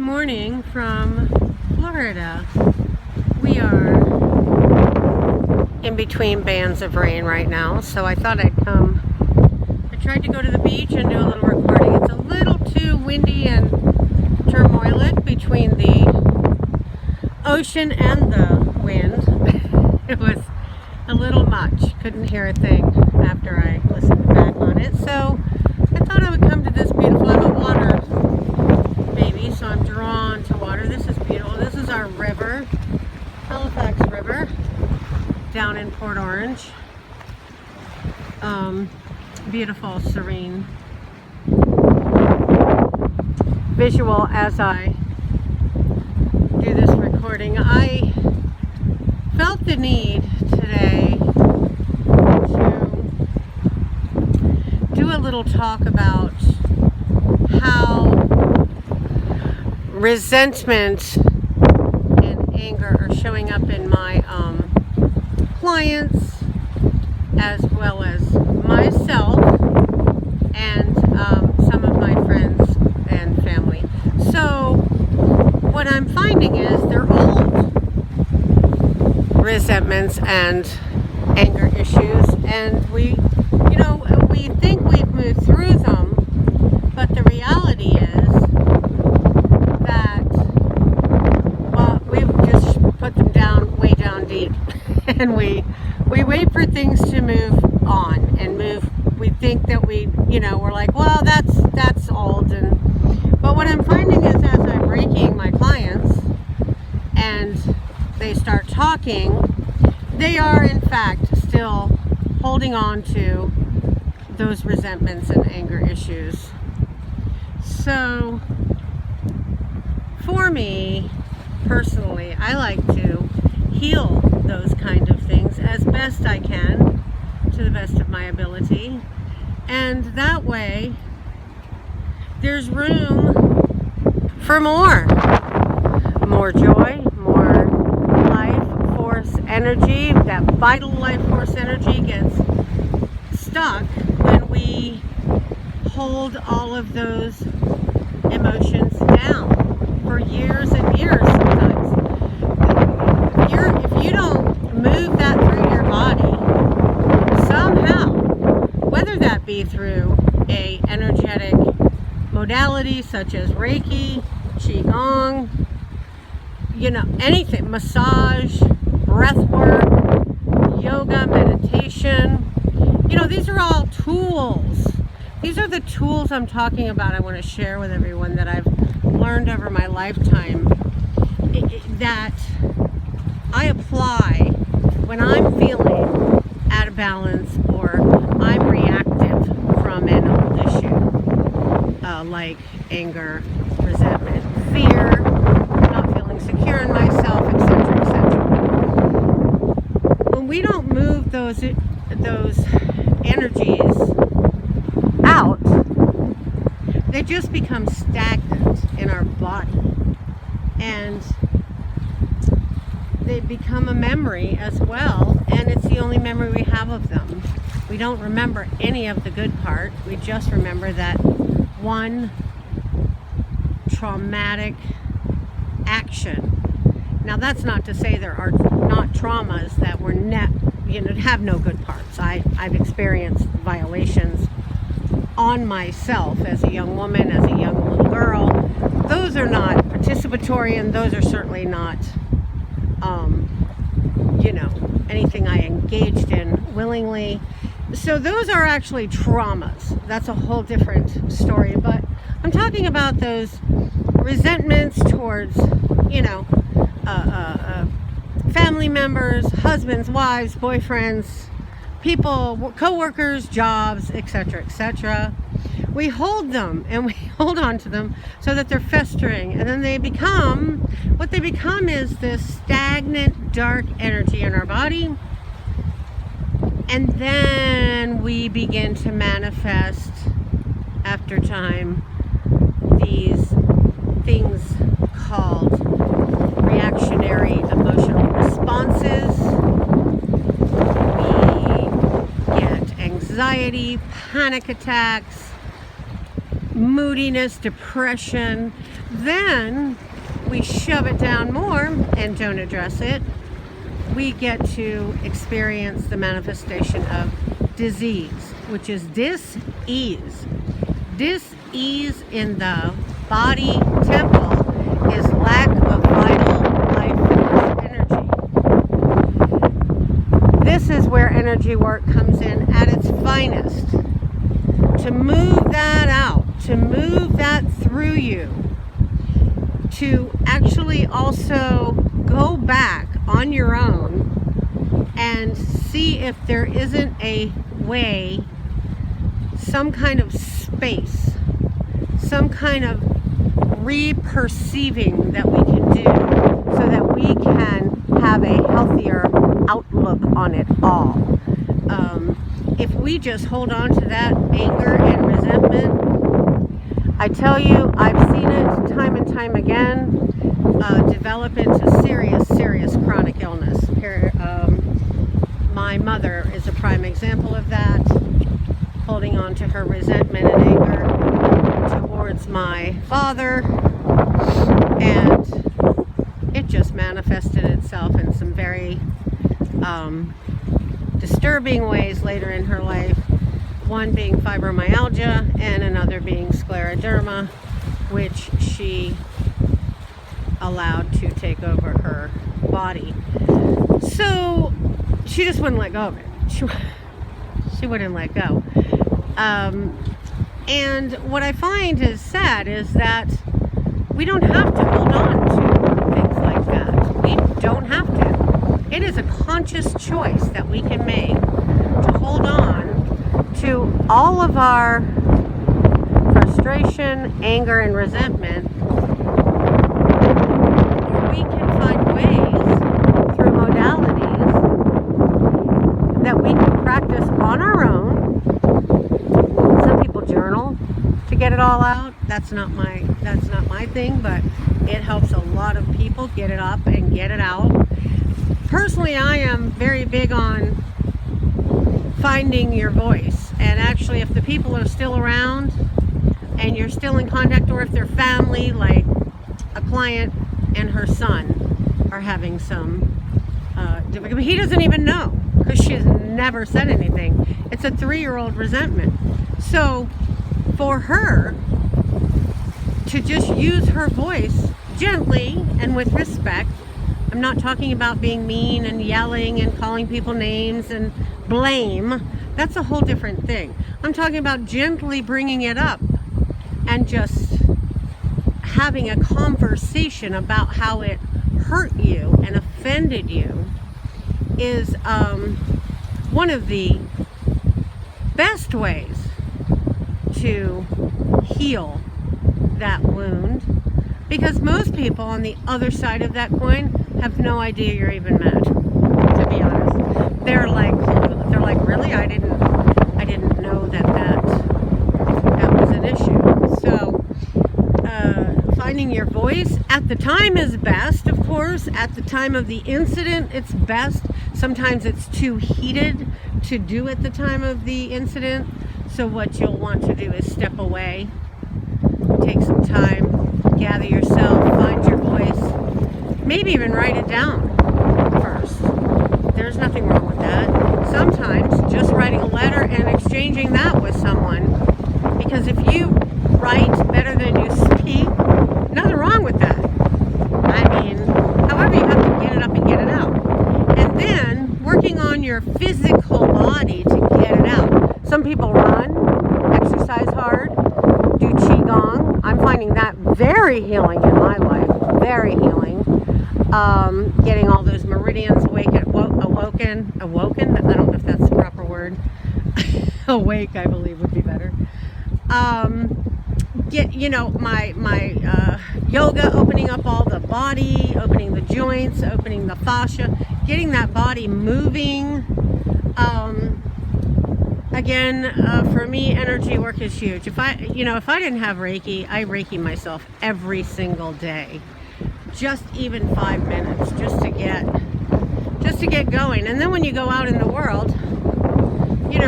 morning from Florida. We are in between bands of rain right now, so I thought I'd come. I tried to go to the beach and do a little recording. It's a little too windy and turmoilic between the ocean and the wind. It was a little much. Couldn't hear a thing after I listened back on it. So I thought I would come to this beautiful, I'm a water baby, so I'm drawn to water. This is beautiful. This is our river, Halifax River, down in Port Orange. Beautiful, serene visual as I do this recording. I felt the need today to do a little talk about how resentment and anger are showing up in my clients as well as myself and some of my friends and family. So what I'm finding is they're old resentments and anger issues, and we think we've moved through them, but the reality is that, well, we've just put them down, way down deep, and we wait for things to move on and move. We think that we're like, well, that's old, but what I'm finding is as I'm breaking my clients and they start talking, they are in fact still holding on to those resentments and anger issues. So for me personally, I like to heal those kind of things as best I can, to the best of my ability, and that way there's room for more joy, more life force energy. That vital life force energy gets stuck when we hold all of those emotions down for years and years sometimes. If you don't move that through your body somehow, whether that be through a energetic modality such as Reiki, Qigong, anything, massage, breath work, yoga, meditation, these are all tools. These are the tools I'm talking about. I want to share with everyone that I've learned over my lifetime that I apply when I'm feeling out of balance or I'm reactive from an old issue, like anger, resentment, fear, not feeling secure in myself, etc., etc. When we don't move those energies out, they just become stagnant in our body, and they become a memory as well, and it's the only memory we have of them. We don't remember any of the good part. We just remember that one traumatic action. Now, that's not to say there are not traumas that were have no good parts. I've experienced violations on myself as a young woman, as a young little girl. Those are not participatory, and those are certainly not anything I engaged in willingly. So those are actually traumas. That's a whole different story. But I'm talking about those resentments towards, family members, husbands, wives, boyfriends, people, co-workers, jobs, etc., etc. We hold them and we hold on to them so that they're festering, and then what they become is this stagnant, dark energy in our body, and then we begin to manifest after time these things called reactionary emotional responses. We get anxiety, panic attacks, moodiness, depression, then we shove it down more and don't address it, we get to experience the manifestation of disease, which is dis-ease. Dis-ease in the body temple is lack of vital life force energy. This is where energy work comes in at its finest. To move that out, to move that through you, to actually also go back on your own and see if there isn't a way, some kind of space, some kind of re-perceiving that we can do so that we can have a healthier outlook on it all. If we just hold on to that anger and resentment, I tell you, I've seen it time and time again develop into serious chronic illness. Here, my mother is a prime example of that, holding on to her resentment and anger towards my father, and it just manifested itself in some very disturbing ways later in her life, one being fibromyalgia and another being scleroderma, which she allowed to take over her body. So she just wouldn't let go of it. She wouldn't let go. And what I find is sad is that we don't have to hold on to things like that. We don't have to. It is a conscious choice that we can make to hold on to all of our frustration, anger, and resentment. Or we can find ways through modalities that we can practice on our own. Some people journal to get it all out. That's not my thing, but it helps a lot of people get it up and get it out. Personally, I am very big on finding your voice, and actually if the people are still around and you're still in contact, or if they're family, like a client and her son are having some difficulty, he doesn't even know because she's never said anything. It's a 3-year-old resentment. So for her to just use her voice gently and with respect, I'm not talking about being mean and yelling and calling people names and blame. That's a whole different thing. I'm talking about gently bringing it up and just having a conversation about how it hurt you and offended you is one of the best ways to heal that wound, because most people on the other side of that coin have no idea you're even mad, to be honest. They're like really, I didn't know that was an issue. So finding your voice at the time is best, of course. At the time of the incident, it's best. Sometimes it's too heated to do at the time of the incident. So what you'll want to do is step away, take some time, gather yourself, find your voice, maybe even write it down first. There's nothing wrong with that. Sometimes just writing a letter and exchanging that with someone, because if you write better than you speak, nothing wrong with that. I mean, however, you have to get it up and get it out. And then working on your physical body to get it out. Some people run, exercise hard, do Qigong. I'm finding that very healing in my life, very healing. Getting all those meridians awoken. I don't know if that's the proper word. Awake, I believe, would be better. My yoga, opening up all the body, opening the joints, opening the fascia, getting that body moving. Again, for me, energy work is huge. If I didn't have Reiki, I Reiki myself every single day. Just even 5 minutes, just to get going. And then when you go out in the world,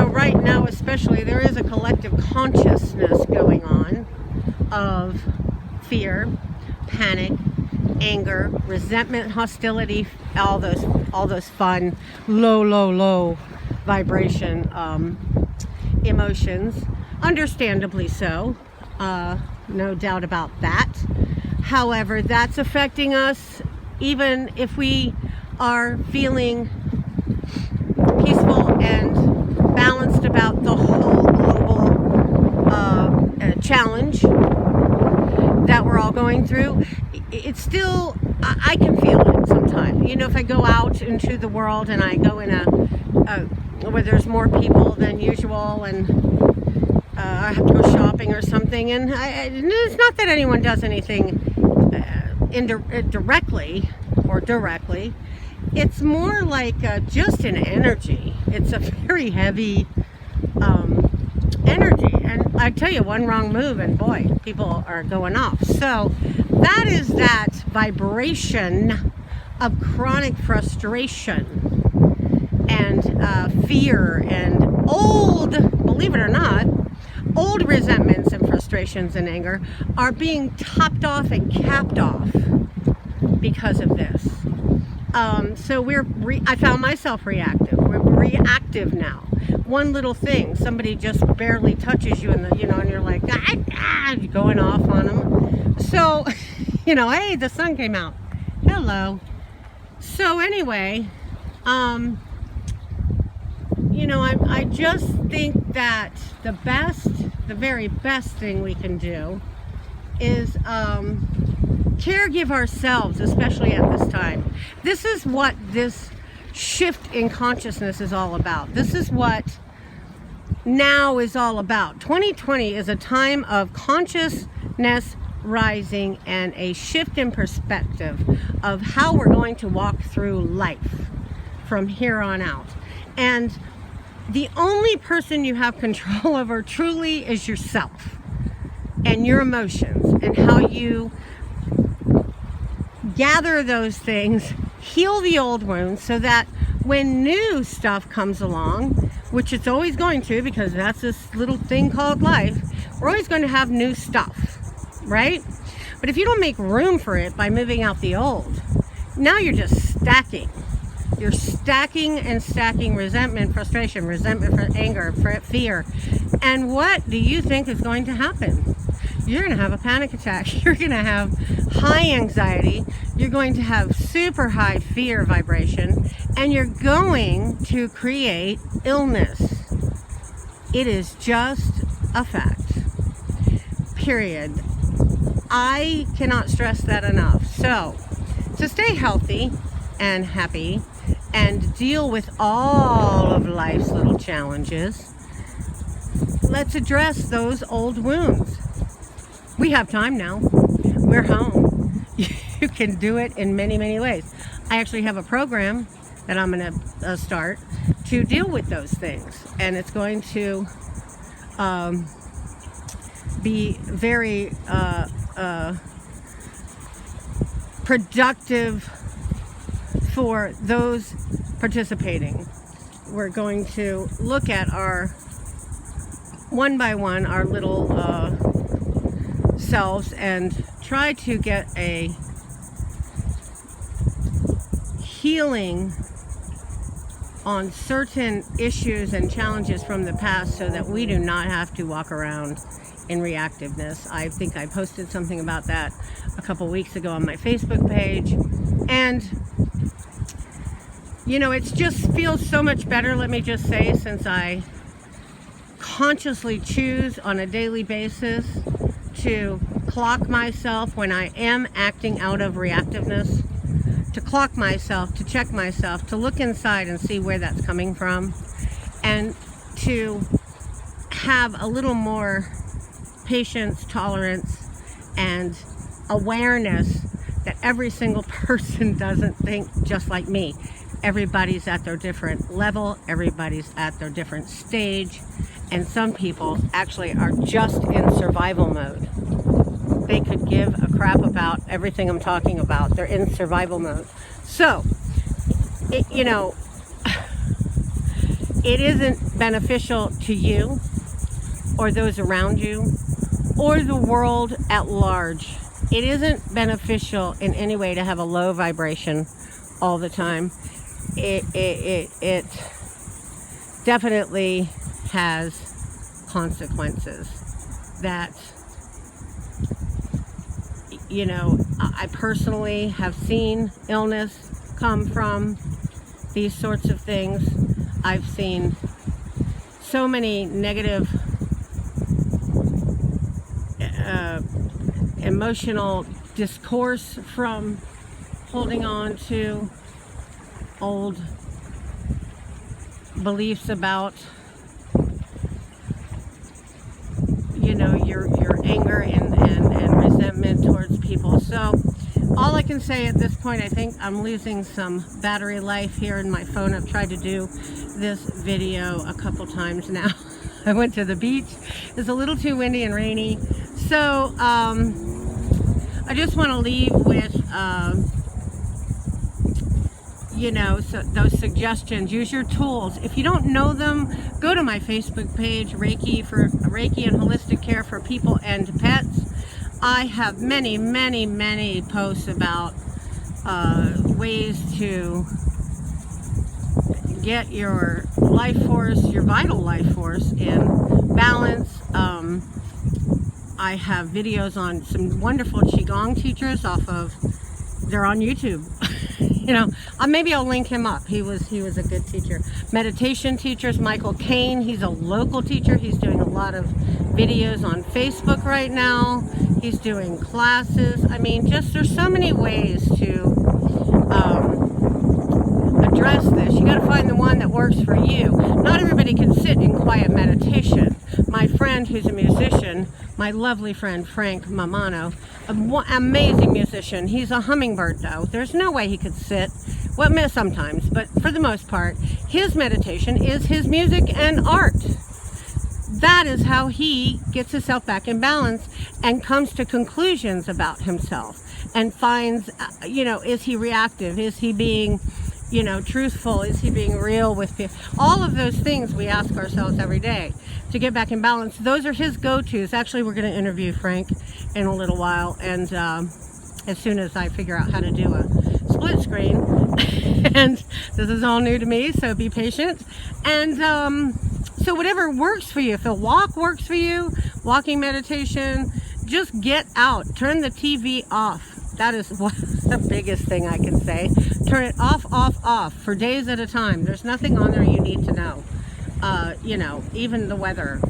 right now especially, there is a collective consciousness going on. of fear, panic, anger, resentment, hostility, all those fun low vibration emotions, understandably so, no doubt about that. However, that's affecting us even if we are feeling peaceful and balanced about the whole global challenge that we're all going through. It's still, I can feel it sometimes. You know, if I go out into the world and I go in where there's more people than usual, and I have to go shopping or something, and it's not that anyone does anything indirectly or directly. It's more like just an energy. It's a very heavy energy, and I tell you, one wrong move and boy, people are going off. So that is that vibration of chronic frustration and fear and believe it or not, old resentments and frustrations and anger are being topped off and capped off because of this. So I found myself reactive. We're reactive now. One little thing, somebody just barely touches you, and you're like, you're going off on them. So, hey, the sun came out. Hello. So anyway, I just think that the very best thing we can do is caregive ourselves, especially at this time. This is what this shift in consciousness is all about. This is what now is all about. 2020 is a time of consciousness rising and a shift in perspective of how we're going to walk through life from here on out. And the only person you have control over truly is yourself and your emotions, and how you gather those things, heal the old wounds, so that when new stuff comes along, which it's always going to, because that's this little thing called life, we're always going to have new stuff, right? But if you don't make room for it by moving out the old, now you're just stacking. You're stacking and stacking resentment, frustration, anger, fear. And what do you think is going to happen? You're going to have a panic attack. You're going to have high anxiety. You're going to have super high fear vibration. And you're going to create illness. It is just a fact. Period. I cannot stress that enough. So, to stay healthy and happy and deal with all of life's little challenges, let's address those old wounds. We have time now. We're home. You can do it in many, many ways. I actually have a program that I'm going to start to deal with those things. And it's going to be very productive for those participating. We're going to look at our one by one, our little selves, and try to get a healing on certain issues and challenges from the past, so that we do not have to walk around in reactiveness. I think I posted something about that a couple weeks ago on my Facebook page, and it just feels so much better, let me just say, since I consciously choose on a daily basis to clock myself when I am acting out of reactiveness, to clock myself, to check myself, to look inside and see where that's coming from, and to have a little more patience, tolerance, and awareness that every single person doesn't think just like me. Everybody's at their different level, everybody's at their different stage, and some people actually are just in survival mode. They could give a crap about everything I'm talking about. They're in survival mode. So, it isn't beneficial to you or those around you or the world at large. It isn't beneficial in any way to have a low vibration all the time. It definitely has consequences that, you know, I personally have seen illness come from these sorts of things. I've seen so many negative emotional discourse from holding on to old beliefs about, you know, your anger and resentment towards people. So all I can say at this point, I think I'm losing some battery life here in my phone. I've tried to do this video a couple times now. I went to the beach. It's a little too windy and rainy. So I just want to leave with, you know, so those suggestions. Use your tools. If you don't know them, go to my Facebook page, Reiki and Holistic Care for People and Pets. I have many posts about ways to get your life force, your vital life force in balance. I have videos on some wonderful Qigong teachers they're on YouTube. You know, maybe I'll link him up. He was a good teacher. Meditation teachers, Michael Caine, he's a local teacher. He's doing a lot of videos on Facebook right now. He's doing classes. I mean, just there's so many ways to address this. You got to find the one that works for you. Not everybody can sit in quiet meditation. My friend who's a musician, my lovely friend Frank Mamano, amazing musician. He's a hummingbird though. There's no way he could sit. Well, sometimes, but for the most part, his meditation is his music and art. That is how he gets himself back in balance and comes to conclusions about himself and finds, you know, is he reactive? Is he being, you know, truthful? Is he being real with people? All of those things we ask ourselves every day to get back in balance. Those are his go-tos. Actually, we're going to interview Frank in a little while, and as soon as I figure out how to do a split screen, and this is all new to me, so be patient. And so whatever works for you, if a walk works for you, walking meditation, just get out, turn the TV off. That is the biggest thing I can say. Turn it off for days at a time. There's nothing on there you need to know. You know, even the weather.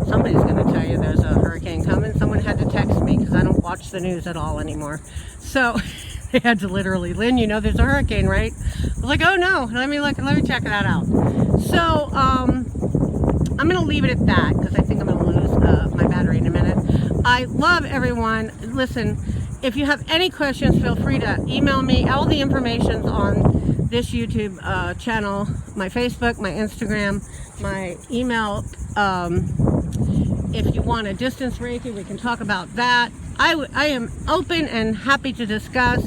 Somebody's going to tell you there's a hurricane coming. Someone had to text me because I don't watch the news at all anymore. So they had to literally, Lynn, you know there's a hurricane, right? I was like, oh no, let me check that out. So I'm going to leave it at that because I think I'm going to lose my battery in a minute. I love everyone. Listen, if you have any questions, feel free to email me. All the information's on this YouTube channel, my Facebook, my Instagram, my email. If you want a distance Reiki, we can talk about that. I am open and happy to discuss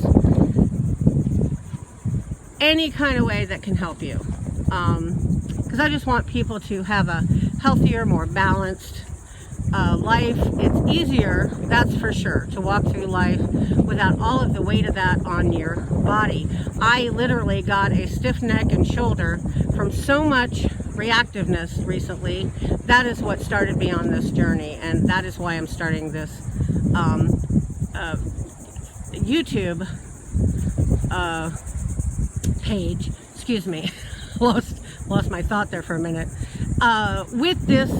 any kind of way that can help you. Because I just want people to have a healthier, more balanced life. It's easier, that's for sure, to walk through life without all of the weight of that on your body. I literally got a stiff neck and shoulder from so much reactiveness recently. That is what started me on this journey, and that is why I'm starting this YouTube page. Excuse me, lost my thought there for a minute. With this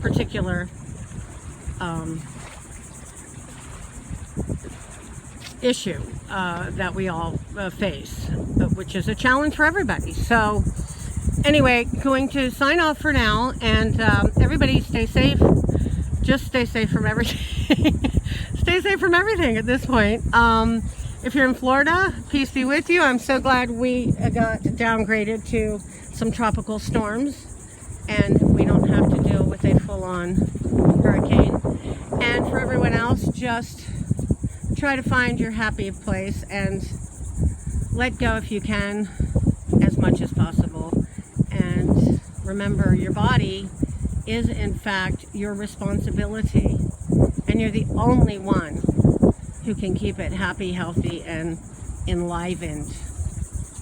particular issue that we all face, which is a challenge for everybody. So anyway, going to sign off for now, and everybody stay safe. Just stay safe from everything. Stay safe from everything at this point. If you're in Florida, peace be with you. I'm so glad we got downgraded to some tropical storms and we don't have to deal with a full-on hurricane. And for everyone else, just try to find your happy place and let go if you can, as much as possible. And remember, your body is in fact your responsibility, and you're the only one who can keep it happy, healthy, and enlivened.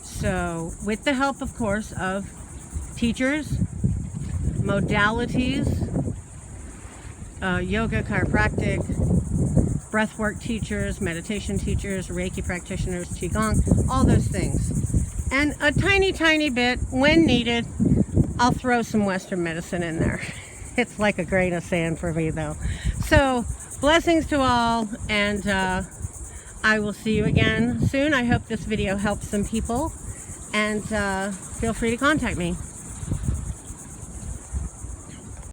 So with the help, of course, of teachers, modalities, yoga, chiropractic, breathwork teachers, meditation teachers, Reiki practitioners, Qigong, all those things. And a tiny, tiny bit, when needed, I'll throw some Western medicine in there. It's like a grain of sand for me, though. So, blessings to all, and I will see you again soon. I hope this video helps some people, and feel free to contact me.